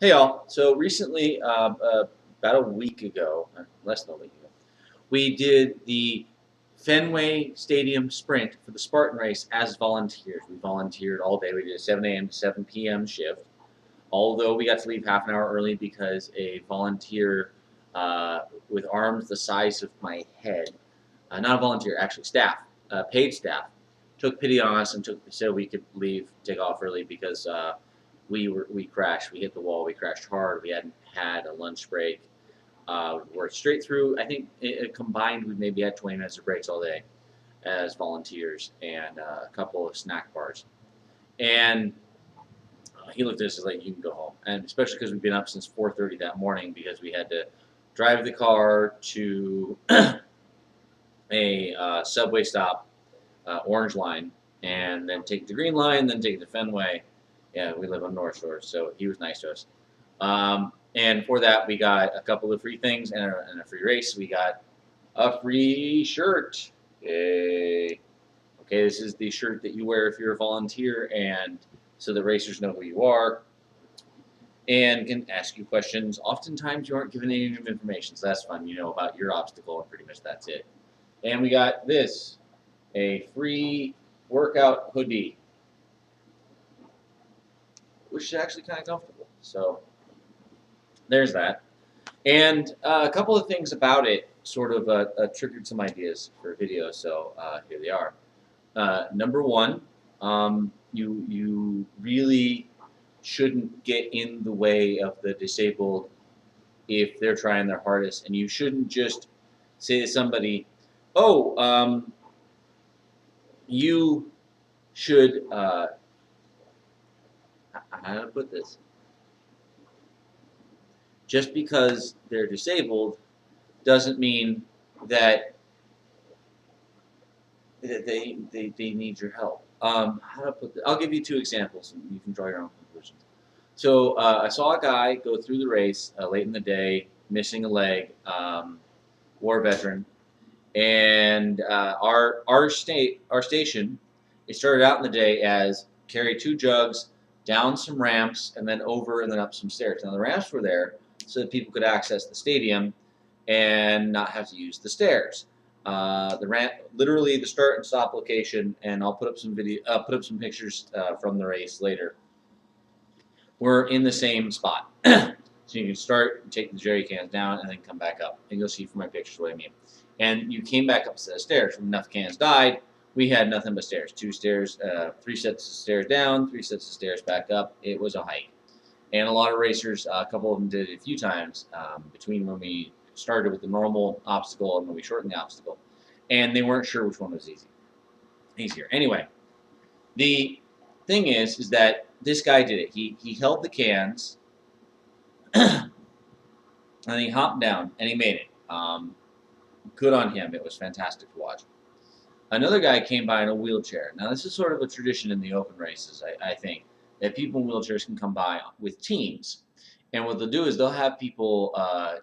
Hey y'all. So recently, about a week ago, less than a week ago, we did the Fenway Stadium Sprint for the Spartan race as volunteers. We volunteered all day. We did a 7 a.m. to 7 p.m. shift. Although we got to leave half an hour early because a volunteer with arms the size of my head, not a volunteer, actually staff, paid staff, took pity on us and said we could leave, take off early because we crashed. We hit the wall. We crashed hard. We hadn't had a lunch break. Worked straight through. I think combined we maybe had 20 minutes of breaks all day as volunteers and a couple of snack bars. And he looked at us like, "You can go home." And especially because we've been up since 4:30 that morning because we had to drive the car to a subway stop, Orange Line, and then take the Green Line, then take the Fenway. Yeah, we live on North Shore, so he was nice to us. And for that, we got a couple of free things and a free race. We got a free shirt. Yay. Okay, this is the shirt that you wear if you're a volunteer, and so the racers know who you are and can ask you questions. Oftentimes, you aren't given any information, so that's fun. You know about your obstacle, and pretty much that's it. And we got this, a free workout hoodie, which is actually kind of comfortable. So there's that. And a couple of things about it sort of triggered some ideas for a video, so here they are. Number one, you really shouldn't get in the way of the disabled if they're trying their hardest, and you shouldn't just say to somebody, "Oh, you should." How do I put this? Just because they're disabled doesn't mean that they need your help. How to put this? I'll give you two examples, and you can draw your own conclusions. So I saw a guy go through the race late in the day, missing a leg, war veteran, and our station. It started out in the day as carry two jugs down some ramps and then over and then up some stairs. Now the ramps were there so that people could access the stadium and not have to use the stairs. The ramp, literally the start and stop location, and I'll put up some video, put up some pictures from the race later. We're in the same spot, so you can start, take the jerry cans down, and then come back up, and you'll see from my pictures what I mean. And you came back up a set of stairs. When enough cans died, we had nothing but stairs. Two stairs, three sets of stairs down, three sets of stairs back up. It was a hike, and a lot of racers, a couple of them did it a few times between when we started with the normal obstacle and when we shortened the obstacle, and they weren't sure which one was easier. Anyway, the thing is that this guy did it. He held the cans and he hopped down and he made it. Good on him. It was fantastic to watch. Another guy came by in a wheelchair. Now this is sort of a tradition in the open races, I think, that people in wheelchairs can come by with teams. And what they'll do is they'll have people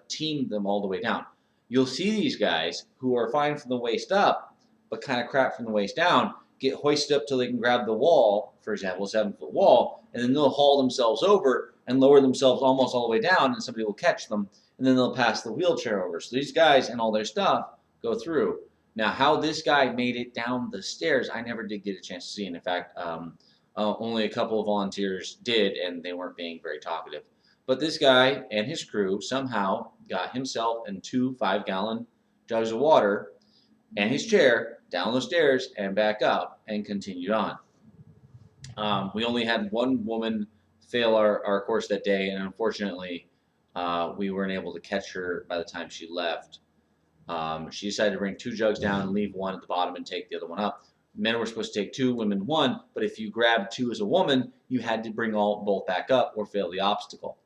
team them all the way down. You'll see these guys who are fine from the waist up, but kind of crap from the waist down, get hoisted up till they can grab the wall, for example, a 7-foot wall, and then they'll haul themselves over and lower themselves almost all the way down, and somebody will catch them, and then they'll pass the wheelchair over. So these guys and all their stuff go through. Now, how this guy made it down the stairs, I never did get a chance to see. And in fact, only a couple of volunteers did, and they weren't being very talkative. But this guy and his crew somehow got himself and two 5-gallon jugs of water and his chair down the stairs and back up and continued on. We only had one woman fail our course that day, and unfortunately, we weren't able to catch her by the time she left. She decided to bring two jugs down and leave one at the bottom and take the other one up. Men were supposed to take two, women one, but if you grabbed two as a woman, you had to bring both back up or fail the obstacle.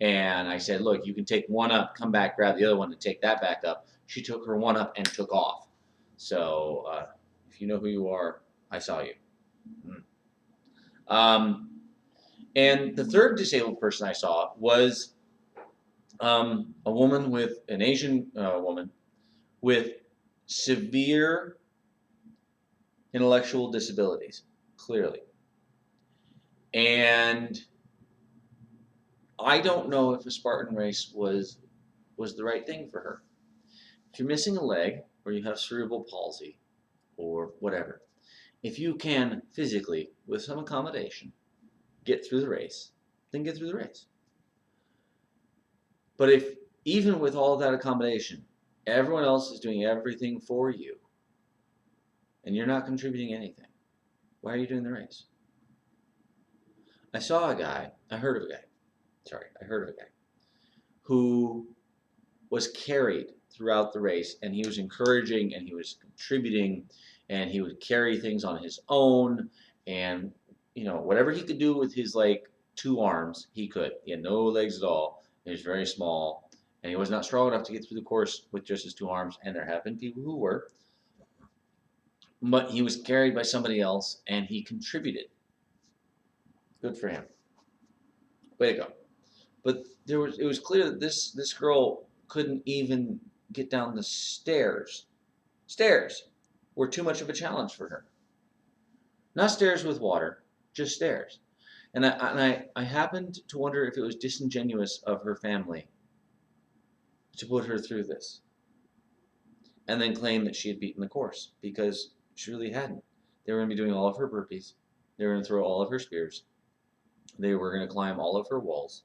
And I said, look, you can take one up, come back, grab the other one, and take that back up. She took her one up and took off. So if you know who you are, I saw you. And the third disabled person I saw was a woman with an Asian woman with severe intellectual disabilities, clearly. And I don't know if a Spartan race was the right thing for her. If you're missing a leg or you have cerebral palsy or whatever, if you can physically, with some accommodation, get through the race, then get through the race. But if even with all of that accommodation, everyone else is doing everything for you and you're not contributing anything, why are you doing the race? I heard of a guy who was carried throughout the race, and he was encouraging and he was contributing, and he would carry things on his own, and whatever he could do with his like 2 arms, he could. He had no legs at all. He was very small, and he was not strong enough to get through the course with just his 2 arms. And there have been people who were, but he was carried by somebody else, and he contributed. Good for him. Way to go. But it was clear that this girl couldn't even get down the stairs. Stairs were too much of a challenge for her. Not stairs with water, just stairs. And I happened to wonder if it was disingenuous of her family to put her through this and then claim that she had beaten the course, because she really hadn't. They were going to be doing all of her burpees. They were going to throw all of her spears. They were going to climb all of her walls.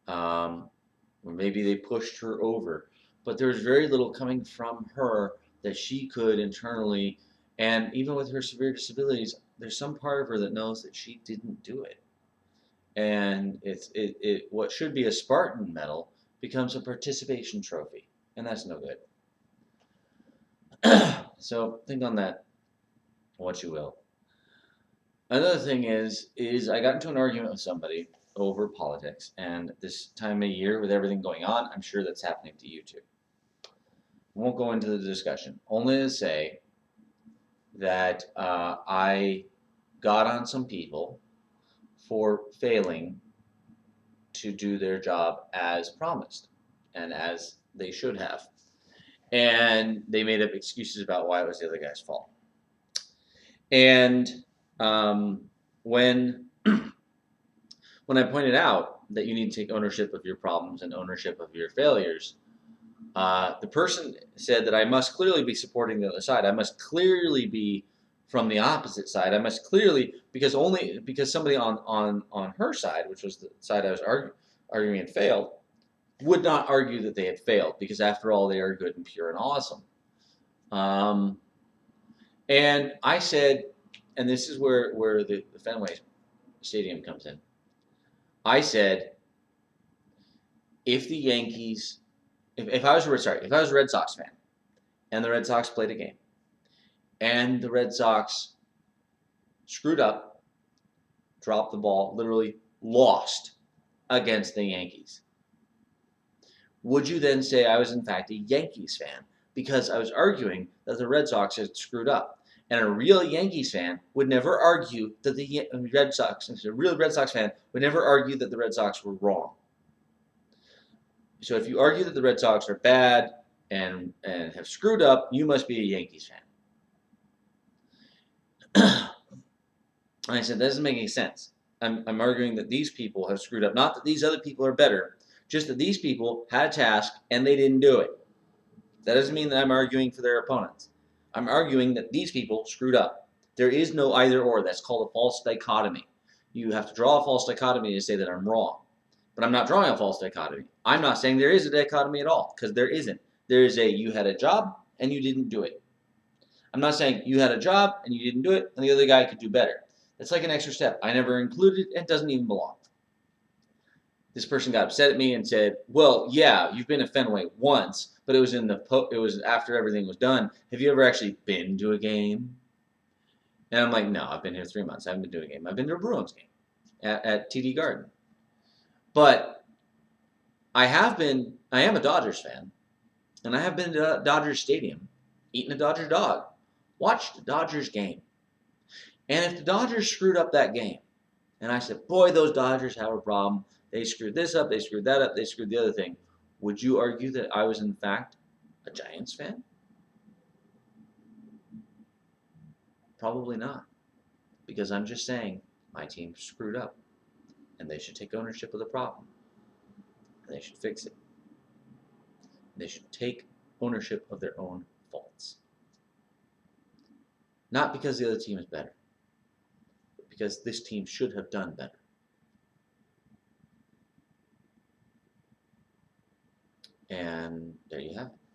Or maybe they pushed her over. But there was very little coming from her that she could internally, and even with her severe disabilities, there's some part of her that knows that she didn't do it. And what should be a Spartan medal becomes a participation trophy, and that's no good. So think on that, what you will. Another thing is I got into an argument with somebody over politics, and this time of year with everything going on, I'm sure that's happening to you too. Won't go into the discussion, only to say that I got on some people for failing to do their job as promised and as they should have. And they made up excuses about why it was the other guy's fault. And when I pointed out that you need to take ownership of your problems and ownership of your failures, the person said that I must clearly be supporting the other side. I must clearly be from the opposite side. I must clearly, because somebody on her side, which was the side I was arguing had failed, would not argue that they had failed, because after all, they are good and pure and awesome. And I said, and this is where the Fenway Stadium comes in. I said, if the Yankees, if I was a Red Sox fan, and the Red Sox played a game, and the Red Sox screwed up, dropped the ball, literally lost against the Yankees, would you then say I was in fact a Yankees fan because I was arguing that the Red Sox had screwed up? And a real Yankees fan would never argue that the Red Sox, a real Red Sox fan would never argue that the Red Sox were wrong. So if you argue that the Red Sox are bad and have screwed up, you must be a Yankees fan. And I said, that doesn't make any sense. I'm arguing that these people have screwed up. Not that these other people are better, just that these people had a task and they didn't do it. That doesn't mean that I'm arguing for their opponents. I'm arguing that these people screwed up. There is no either or. That's called a false dichotomy. You have to draw a false dichotomy to say that I'm wrong. But I'm not drawing a false dichotomy. I'm not saying there is a dichotomy at all, because there isn't. There is a you had a job and you didn't do it. I'm not saying you had a job and you didn't do it and the other guy could do better. That's like an extra step. I never included it and it doesn't even belong. This person got upset at me and said, well, yeah, you've been to Fenway once, but it was after everything was done. Have you ever actually been to a game? And I'm like, no, I've been here 3 months. I haven't been to a game. I've been to a Bruins game at TD Garden. But I am a Dodgers fan, and I have been to Dodgers Stadium, eaten a Dodger dog, watched a Dodgers game. And if the Dodgers screwed up that game, and I said, boy, those Dodgers have a problem. They screwed this up, they screwed that up, they screwed the other thing. Would you argue that I was, in fact, a Giants fan? Probably not. Because I'm just saying my team screwed up. and they should take ownership of the problem, and they should fix it. They should take ownership of their own faults. Not because the other team is better, but because this team should have done better. And there you have it.